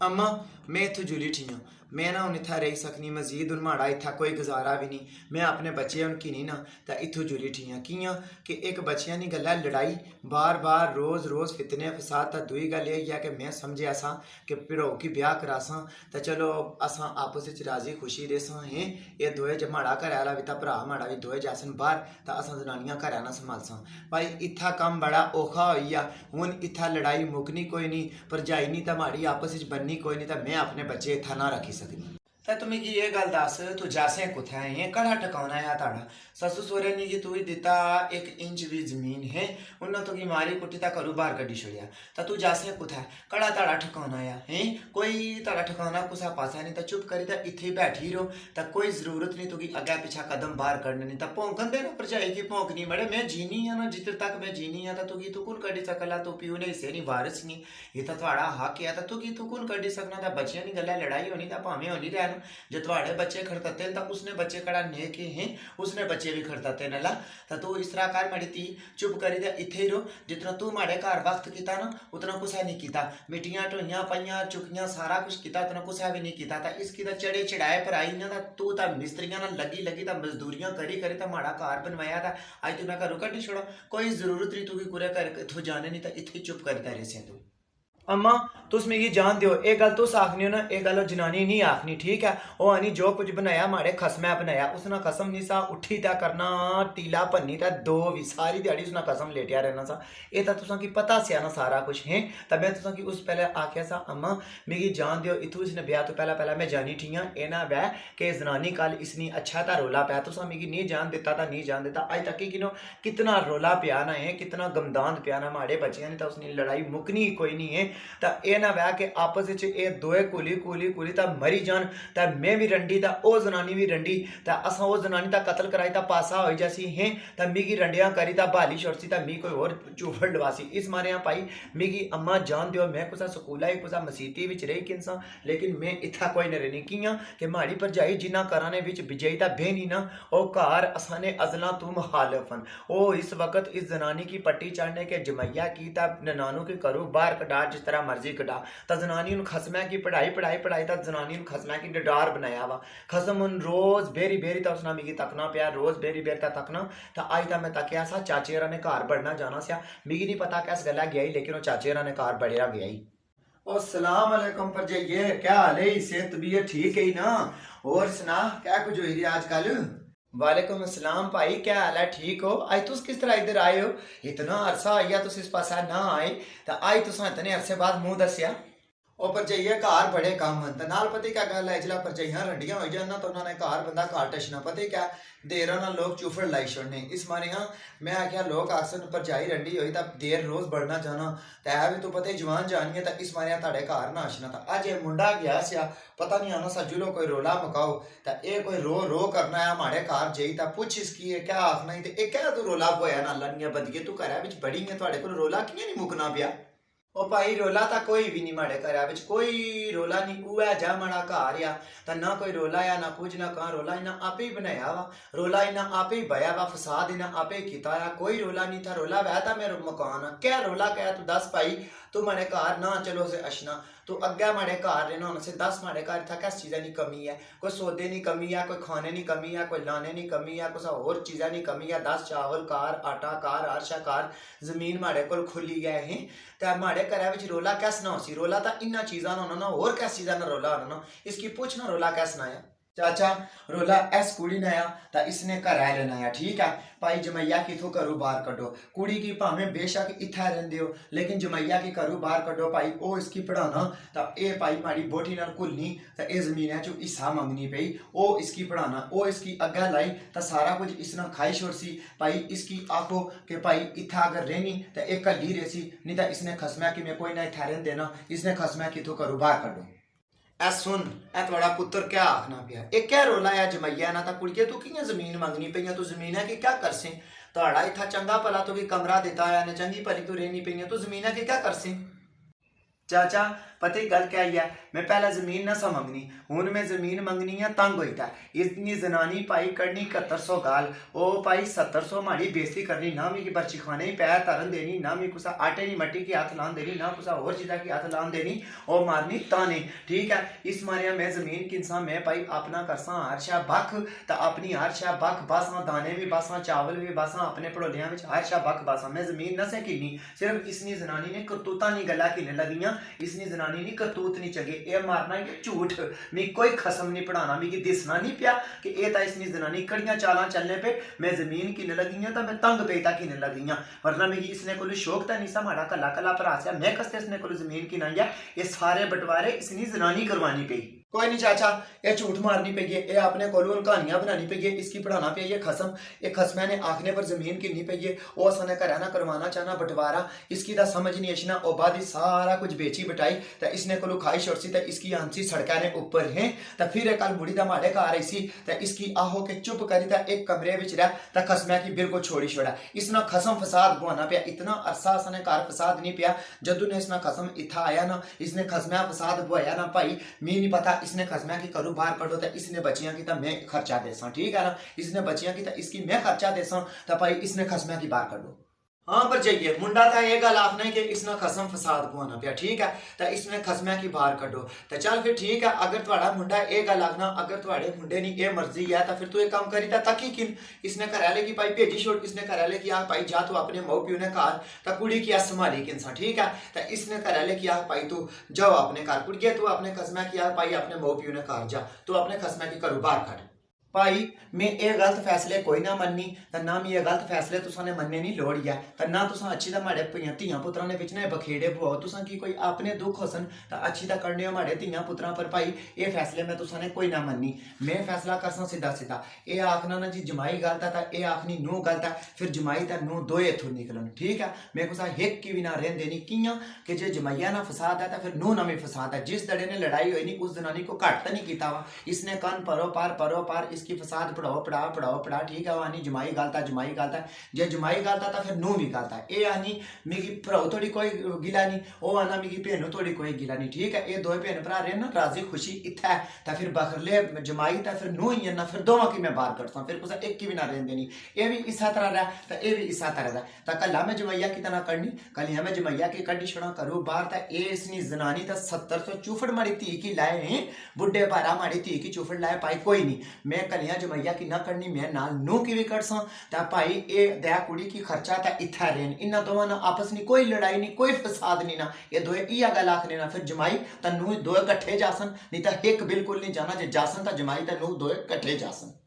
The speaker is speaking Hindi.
अम्मा मैं इत्थों जुली ठी हाँ। मैं ना हूँ इत्थै रही सकनी मजीद हूँ माड़ा इत्थै कोई गुजारा भी नहीं। मैं अपने बच्चे उनकी नहीं ना तो इत्थों जुली ठी हाँ कियां कि एक बच्चियां दी गल्ला लड़ाई बार बार रोज़ रोज़ फितने फसाद। तो दुई गल यही है कि मैं समझे असा कि भ्रो की ब्याह करासा तो चलो असा आपस च राजी खुशी रेसा हैं। ये दोए जब माड़ा घर आला भी तो भरा माड़ा भी दोए जैसन बाहर तो असा जनानियां घर ना संभालसा। भाई इत्था कम बड़ा औखा होई आ। हुण इत्था लड़ाई मुकनी कोई नहीं भरजाई नहीं तो माड़ी आपस च बननी कोई नहीं तो मैं अपने बच्चे इत्था ना रखी सकनी। तो तू मिगी ये गल दस तू जैसे कुत्थै है कड़ा टकाना है ताड़ा ससु सोरे ने तू दिता 1 इंच भी जमीन है उन्हें तुगी मारी कुट्टी ता घरों बाहर कड्ढी छोड़िया। तो तू जैसे कुत्थै कड़ा ताड़ा ठिकाना है कोई ताड़ा ठिकाना कुसा पासा नहीं तो चुप करी तो इत्थे बैठी रहो। तो कोई जरूरत नहीं तुगी अग्गे पिछा कदम बाहर कड्ढने नहीं तो भौंकन देना भरजाई की भौंकनी बड़े मैं जीनी है ना जिधर तक मैं जीनी है तो तुगी तू कुन कड्ढी सकला तू प्यू ने हिस्से नहीं वारिस नहीं ये तो थोड़ा हक है तो तुगी तू कुन कड्ढी सकना। तो बच्चियां दी गल्ला लड़ाई होनी तो भावें होनी रहन जो थोड़े बच्चे खड़कते तो उसने बच्चे कड़ा नेक हैं उसने बच्चे भी खड़कते नला। तो तू इस तरह कर माड़ी ती चुप करी दे इत्थे ही रहो जितना तू माड़े घर वक्त किया ना उतना कुछ नहीं किया मिट्टियां ढोइयां पाइयां चुकियां सारा कुछ किया उतना कुछ भी नहीं किया। तो इसकी तो चढ़े चढ़ाए पर आई ना तू तो मिस्त्रियां ना लगी लगी तो मजदूरियां करी करी तो माड़ा घर बनवाया था अज तू मैं घरों कड्ढी छोड़ो कोई जरूरत नहीं तू पूरे घर इत्थों जाने नहीं तो इत्थे चुप करता रहे तू। अम्मा तुस मिगी जान दियो एक गल तुस आखनी हो ना एक गल जनानी नहीं आखनी ठीक है। वो आनी जो कुछ बनाया माड़े खसमै बनाया उसना कसम नहीं सा उठी ता करना टीला भन्नी ता दो भी सारी दिहाड़ी उसना कसम लेटिया रहना सा। ये तो तुसा की पता सा ना सारा कुछ है। तब मैं तुसा की उस पहले आख्या सा अम्मा मिगी जान दियो इथू इसने ब्याह तो पहला पहला मैं जानी ठी हाँ ये ना वह कि जनानी कल इसनी अच्छा ता रोला पाया तुसा मिगी नहीं जान दिता था नहीं जान दिता अज तक कि कितना रोला पिया ना है कितना गमदान पिया ना माड़े बच्चियां ने तो उसने लड़ाई मुकनी कोई नहीं है। तो यह ना वह कि आपस दोए कुली कुली कुली तो मरी जान तो मैं भी रंडी तो वह जनानी भी रंडी तो असा वो जनानी का कतल कराई तो पासा हो जैसी हैं तो मिगी रंडिया करी तो भाली छोड़सी तो मी कोई और चूफड़ लवासी। इस मारे भाई मिगी अम्मा जान दियो मैं कुछ स्कूल ही कुछ मसीती विच रही किनसा लेकिन मैं इत्था कोई न रहनी कियां कि माड़ी भरजाई जिन्ना घरां ने विच बिजई तो बेहनी ना वो घर असाने अजला तू मुखालफन वो इस वक्त इस जनानी की पट्टी चढ़ने के जमैया की ननानों के करो बाहर कटा जिस तरह मर्जी कटा तो जनानी खसमै की पढ़ाई पढ़ाई पढ़ाई तो जनानी खसमै की डडार बनाया वा खसम उन रोज बेरी बेरी तो उसना मिगी तकना पाया रोज बेरी बेरी ता तकना। तो अज तो मैं तकिया सा चाचे ने घर बढ़ना जाना सा मिगी नहीं पता किस गल्ला गया ही लेकिन वो चाचे ने घर बढ़िया गया ही। ओ सलाम अलैकुम पर जाइए क्या हाल है सेहत तबीयत ठीक है ना और सुना क्या कुछ हुई रही आजकल। वालेकुम अस्सलाम भाई क्या हाल है ठीक हो आज तुस किस तरह इधर आए हो इतना अरसा आइया तुस इस पासा ना आए तो आज तुसा इतने अरसे बाद मुंह दसिया। ਉਹ ਭਰਜਾਈਆ ਘਰ ਬੜੇ ਕੰਮ ਹਨ ਤੇ ਨਾਲ ਪਤਾ ਕਿਆ ਗੱਲ ਹੈ ਜਿਹੜਾ ਭਰਜਾਈਆਂ ਰੰਡੀਆਂ ਹੋ ਜਾਣ ਨਾ ਤਾਂ ਉਹਨਾਂ ਨੇ ਘਰ ਬੰਦਾ ਘਰ ਟਛਣਾ ਪਤਾ ਕਿਆ ਦੇਰਾਂ ਨਾਲ ਲੋਕ ਚੁਫੜ ਲਾਈ ਛੜਨੇ ਇਸ ਮਾਰੇ ਹਾਂ ਮੈਂ ਆਖਿਆ ਲੋਕ ਆਖਸਨ ਭਰਜਾਈ ਰੰਡੀ ਹੋਈ ਤਾਂ ਦੇਰ ਰੋਜ਼ बढ़ना जाना तो है भी तो पता जवान जानी है तो इस मारे ਤੁਹਾਡੇ ਘਰ ना आशना था अज ये मुंडा गया सिया पता नहीं आना सा जुलो कोई रोला मकाओ तो ये कोई रो रो करना है हमारे घर जाई तो पूछ इसकी है क्या आखना ही तो क्या तू रोला पोया ना लनिया बदगे तू घर बड़ी है थोड़े को रोला कियां नहीं मुकना पिया। ओ भाई रोला तो कोई भी नहीं माड़े घर कोई रोला नहीं उआ जा माड़ा घर आ तो ना कोई रोला या ना कुछ ना कहाँ रोला इन्हें आपे ही बनाया वा रोला इन्हें आपे ही बया वा फसाद इन्हें आपे ही किया कोई रोला नहीं था रोला वह था मेरा मकान क्या रोला क्या तू दस भाई तू माड़े घर ना चलो से अशना तू अग्गे माड़े घर रहना होना से दस माड़े घर था किस चीज़ा की कमी है कोई सौदे नहीं कमी है कोई खाने नहीं कमी है कोई लाने नहीं कमी है कुछ और चीज़ा नहीं कमी है 10 चावल कार आटा कार आरशा कार जमीन माड़े को खुली गए हैं तो माड़े घर रोला कैस ना हो रोला तो इन्ना चीज़ा ना होना ना और कैस चीज़ा ना रोला होना ना इसकी पूछ ना रोला कैस ना आया चाचा रोला एस कुड़ी ने आया तो इसने घर लेना आया ठीक है भाई जमैया किथों घरों बाहर कड्डो कुड़ी की भावें बेशक इत्थे रहिंदे हो लेकिन जमैया की घरों बाहर कड्डो भाई ओ इसकी पढ़ाना तो ये भाई माड़ी बोटी नाल घुलनी तो ये जमीन चो हिस्सा मंगनी पई ओ इसकी पढ़ाना ओ इसकी अग्गे लाई तो सारा कुछ इसने खाई छोड़सी भाई इसकी आखो कि भाई इत्थे अगर रहनी तो एक घली रहसी नहीं तो इसने खसमै कि मैं कोई ना इत्थे रहन देना इसने खसमै किथों घरों बाहर कड्डो। ए सुन ए थोड़ा पुत्र क्या आखना पिया एक क्या रोला है जमैया ना तो कुड़िए तू कियां जमीन मंगनी पई तू जमीन है कि क्या करसे थोड़ा इतना चंगा भला तो कमरा दिता है ने चंगी भली तू रहनी पई तू जमीन है कि क्या करसे। चाचा पता ही गल क्या है, मैं पहले जमीन ना सा मंगनी, हूं मैं जमीन मंगनी है तंग होता इतनी जनानी पाई करनी 7100 गाल, ओ पाई 700 माड़ी बेइज्जती करनी, ना मिगी बर्ची खाने ही पैर तरन देनी, ना मी कुसा आटे नी मट्टी की हाथ लान देनी, ना कुसा और चीज़ा की हाथ लान देनी, ओ मारनी ताने। ठीक है, इस मारिया मैं जमीन की इंसान मैं पाई अपना करसा हरशा बख, तो अपनी हरशा बख बासा, दाने भी बासा, चावल भी बासा, अपने पड़ोलियां में हरशा बख बासा, मैं जमीन न से किनी। सिर्फ इसनी जनानी ने करतूता नहीं गला किने लगियां, इसनी जनानी नहीं करतूत नहीं चगे, ये मारना ये झूठ, मी कोई खसम नहीं पढ़ाना, मिगी दिसना नहीं पिया कि ये इसनी जनानी कड़ियां चालां चलने पे मैं जमीन किने लगियां, तो मैं तंग पेता किने लगियां, वरना मिगी इसने को शौक तो नहीं सा, माड़ा कला कला भरा सा, मैं कसते इसने को जमीन की नाई है, ये सारे बंटवारे इसनी जनानी करवानी पई। कोई नहीं चाचा, ये झूठ मारनी पई है, ये अपने कोलों कहानियां बनानी पई है, इसकी पढ़ाना पई है खसम, ये खसमैं ने आखने पर जमीन किन्नी पई है, वो सने का रहना करवाना चाहना बंटवारा, इसकी दा समझ नहीं अशना, ओ बाद सारा कुछ बेची बटाई, तो इसने कोलो खाई छोड़सी, तो इसकी आंसी सड़का ने ऊपर है, तो फिर कल बुढ़ी दा माड़े घर आई सी, तो इसकी आहो के चुप करी, तो एक कमरे विच रह, तो खसमैं की बिल्कुल छोड़ी छोड़ा, इसना खसम फसाद बुआना पिया, इतना अरसा सने घर फसाद नहीं पिया, जदू ने इसना खसम इथा आया ना, इसने खसमैं फसाद बुआया ना भाई, मी नहीं पता इसने खसमैं की करूं बाहर कढो, तो इसने बच्चियां की तो मैं खर्चा देसा, ठीक है ना, इसने बच्चियां की तो इसकी मैं खर्चा देसा, तो भाई इसने खसमैं की बाहर कढो। हाँ पर जाइए मुंडा था ये गल आखना कि इसने खसम फसाद बुआना पिया, ठीक है, तो इसने खसमैं की बाहर कढो, तो चल फिर ठीक है, अगर थोड़ा मुंडा ये गल आखना, अगर थोड़े मुंडे नी ये मर्जी है, तो फिर तू एक काम करी था तकी किन, इसने घरैले की भाई भेजी छोड़, इसने घरैले की आख भाई जा तू अपने माऊ प्यू ने घर, तो कुड़ी की संभाली किन सा, ठीक है, तो इसने घरैले की आख भाई तू जाओ अपने घर, कुड़िए तू अपने खसमैं की आख भाई अपने माऊ प्यू ने घर जा, तू अपने खसमैं की करू बाहर कढ। भाई मैं ये गलत फैसले कोई ना मननी, तो ना मैं ये गलत फैसले तुसां ने मनने नहीं लोड़ है, तो ना तुसां अच्छी दा माड़े धियां पुत्रां ने बिच ना बखेड़े बुआओ, तुसां की कोई अपने दुख होसन तो अच्छी दा करने हो माड़े धियां पुत्रां पर, भाई ये फैसले मैं तुसां ने कोई ना मननी, मैं फैसला करसा सीधा सीधा, ये आखना ना जी जमाई गलत है, ये आखनी नूह गलत है, फिर जमाई तो नूह दोए इथों निकलन, ठीक है, मैं कुसा हिक की भी ना रहन देनी, कियां कि जे जमाइया ना फसाद है तो फिर नूह ना भी फसाद है, जिस दड़े ने लड़ाई हुई नहीं उस जनानी को घट तो नहीं किया वा, इसने कन परो पार इसकी फसाद पढ़ाओ पढ़ा, ठीक है, आनी जमाई गलता जे जमाई गलता तो फिर नूह भी गलता, ये आनी मिगी भराओ थोड़ी कोई गिला नहीं, वो आना मिगी भेनों थोड़ी कोई गिला नहीं, ठीक है, ये दो भेन भरा रहे ना राजी खुशी इत्थै है, तो फिर बखरले जमाई तो फिर नूह ही है ना, फिर दोवां की मैं बाहर करता फिर कुछ एक की भी ना रहन देनी, ये भी इसा तरह रहा तो ये भी इसा तरह रहा, तो कल मैं जमैया की तरह करनी, कल मैं जमैया की कड्डी छोड़ा करूँ बाहर, तो ये इसनी जनानी तो 700 चूफड़ मारी धी की लाए हैं, बुढ़े पारा मारी धी की चूफड़ लाए पाई कोई नहीं, मैं कलियां जमैया की ना करनी, मैं नाल नूह की भी कर सा, ता भाई ये दया कुड़ी की खर्चा ता इत्था रहन, इन्ना दोवां ना आपस में कोई लड़ाई नहीं कोई फसाद नहीं ना, ये दोए इया गल आखने ना, फिर जमाई ता नूह दोए कट्ठे जासन, नहीं तो एक बिल्कुल नहीं जाना, जे जासन ता जमाई ता नूह दोए कट्ठे जासन।